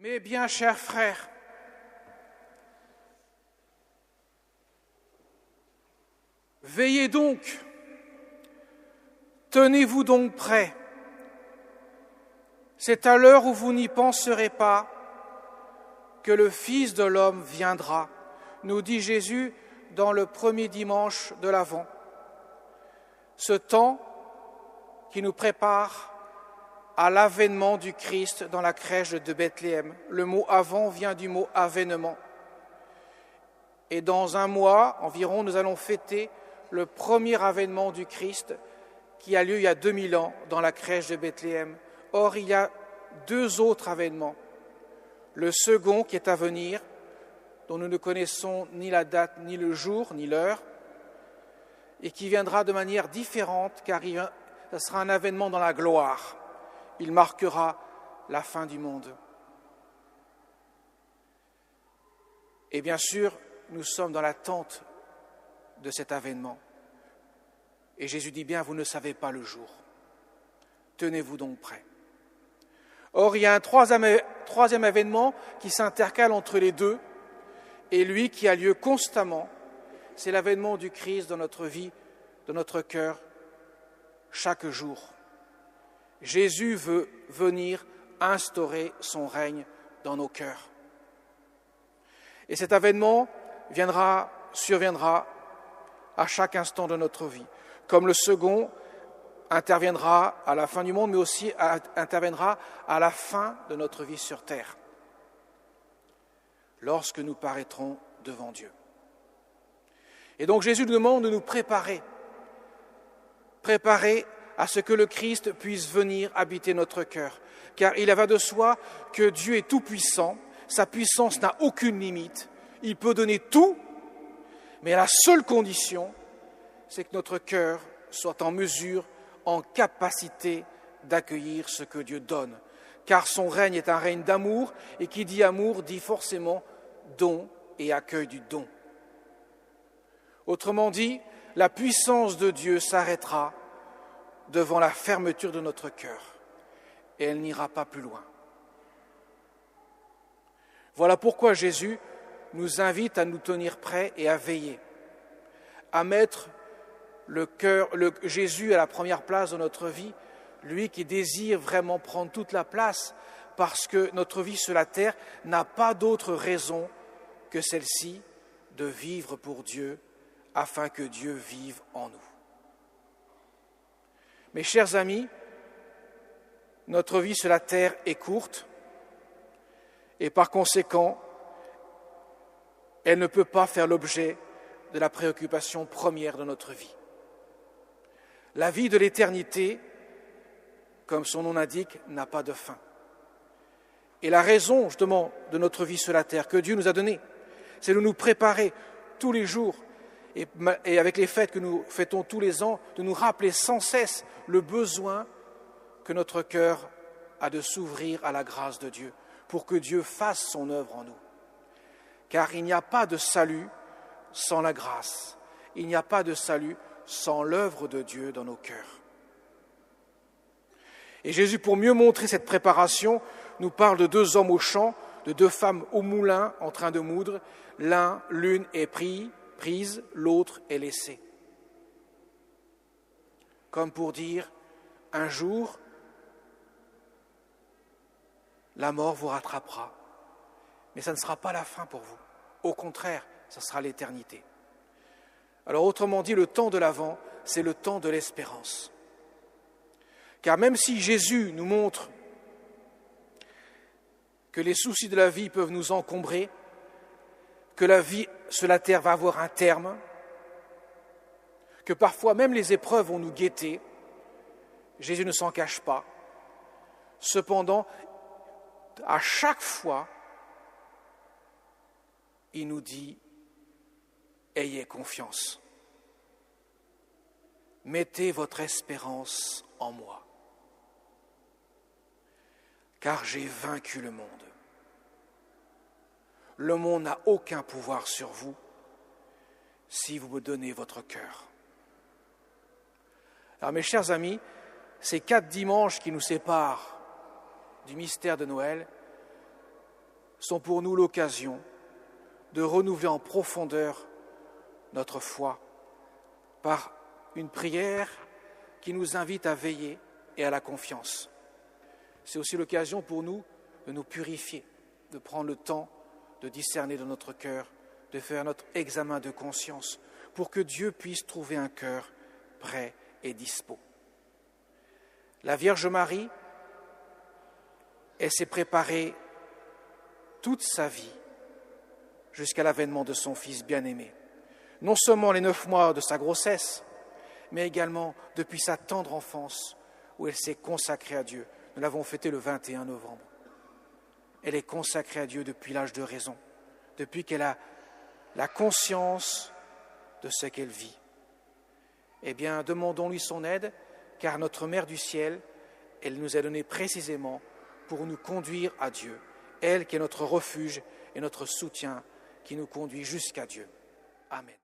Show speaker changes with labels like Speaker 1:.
Speaker 1: Mes bien chers frères, veillez donc, tenez-vous donc prêts. C'est à l'heure où vous n'y penserez pas que le Fils de l'homme viendra, nous dit Jésus dans le premier dimanche de l'Avent. Ce temps qui nous prépare à l'avènement du Christ dans la crèche de Bethléem. Le mot « avant » vient du mot « avènement ». Et dans un mois environ, nous allons fêter le premier avènement du Christ qui a lieu il y a 2000 ans dans la crèche de Bethléem. Or, il y a deux autres avènements. Le second qui est à venir, dont nous ne connaissons ni la date, ni le jour, ni l'heure, et qui viendra de manière différente car ce sera un avènement dans la gloire. Il marquera la fin du monde. Et bien sûr, nous sommes dans l'attente de cet avènement. Et Jésus dit bien, vous ne savez pas le jour. Tenez-vous donc prêts. Or, il y a un troisième avènement qui s'intercale entre les deux, et lui qui a lieu constamment, c'est l'avènement du Christ dans notre vie, dans notre cœur, chaque jour. Jésus veut venir instaurer son règne dans nos cœurs. Et cet avènement surviendra à chaque instant de notre vie, comme le second interviendra à la fin du monde, mais aussi interviendra à la fin de notre vie sur terre, lorsque nous paraîtrons devant Dieu. Et donc Jésus nous demande de nous préparer à ce que le Christ puisse venir habiter notre cœur. Car il va de soi que Dieu est tout-puissant, sa puissance n'a aucune limite, il peut donner tout, mais la seule condition, c'est que notre cœur soit en mesure, en capacité d'accueillir ce que Dieu donne. Car son règne est un règne d'amour, et qui dit amour dit forcément don et accueil du don. Autrement dit, la puissance de Dieu s'arrêtera devant la fermeture de notre cœur, et elle n'ira pas plus loin. Voilà pourquoi Jésus nous invite à nous tenir prêts et à veiller, à mettre Jésus à la première place de notre vie, lui qui désire vraiment prendre toute la place, parce que notre vie sur la terre n'a pas d'autre raison que celle-ci, de vivre pour Dieu, afin que Dieu vive en nous. Mes chers amis, notre vie sur la terre est courte et par conséquent, elle ne peut pas faire l'objet de la préoccupation première de notre vie. La vie de l'éternité, comme son nom l'indique, n'a pas de fin. Et la raison, justement, de notre vie sur la terre que Dieu nous a donnée, c'est de nous préparer tous les jours et avec les fêtes que nous fêtons tous les ans, de nous rappeler sans cesse le besoin que notre cœur a de s'ouvrir à la grâce de Dieu, pour que Dieu fasse son œuvre en nous. Car il n'y a pas de salut sans la grâce, il n'y a pas de salut sans l'œuvre de Dieu dans nos cœurs. Et Jésus, pour mieux montrer cette préparation, nous parle de deux hommes au champ, de deux femmes au moulin en train de moudre. L'une est prise, l'autre est laissée. Comme pour dire, un jour, la mort vous rattrapera. Mais ça ne sera pas la fin pour vous. Au contraire, ça sera l'éternité. Alors autrement dit, le temps de l'Avent, c'est le temps de l'espérance. Car même si Jésus nous montre que les soucis de la vie peuvent nous encombrer, que la vie sur la terre va avoir un terme, que parfois même les épreuves vont nous guetter, Jésus ne s'en cache pas. Cependant, à chaque fois, il nous dit « Ayez confiance, mettez votre espérance en moi, car j'ai vaincu le monde. Le monde n'a aucun pouvoir sur vous si vous me donnez votre cœur. » Alors mes chers amis, ces 4 dimanches qui nous séparent du mystère de Noël sont pour nous l'occasion de renouveler en profondeur notre foi par une prière qui nous invite à veiller et à la confiance. C'est aussi l'occasion pour nous de nous purifier, de prendre le temps de discerner dans notre cœur, de faire notre examen de conscience pour que Dieu puisse trouver un cœur prêt et dispos. La Vierge Marie, elle s'est préparée toute sa vie jusqu'à l'avènement de son Fils bien-aimé. Non seulement les 9 mois de sa grossesse, mais également depuis sa tendre enfance où elle s'est consacrée à Dieu. Nous l'avons fêté le 21 novembre. Elle est consacrée à Dieu depuis l'âge de raison, depuis qu'elle a la conscience de ce qu'elle vit. Eh bien, demandons-lui son aide, car notre Mère du ciel, elle nous a donné précisément pour nous conduire à Dieu. Elle qui est notre refuge et notre soutien, qui nous conduit jusqu'à Dieu. Amen.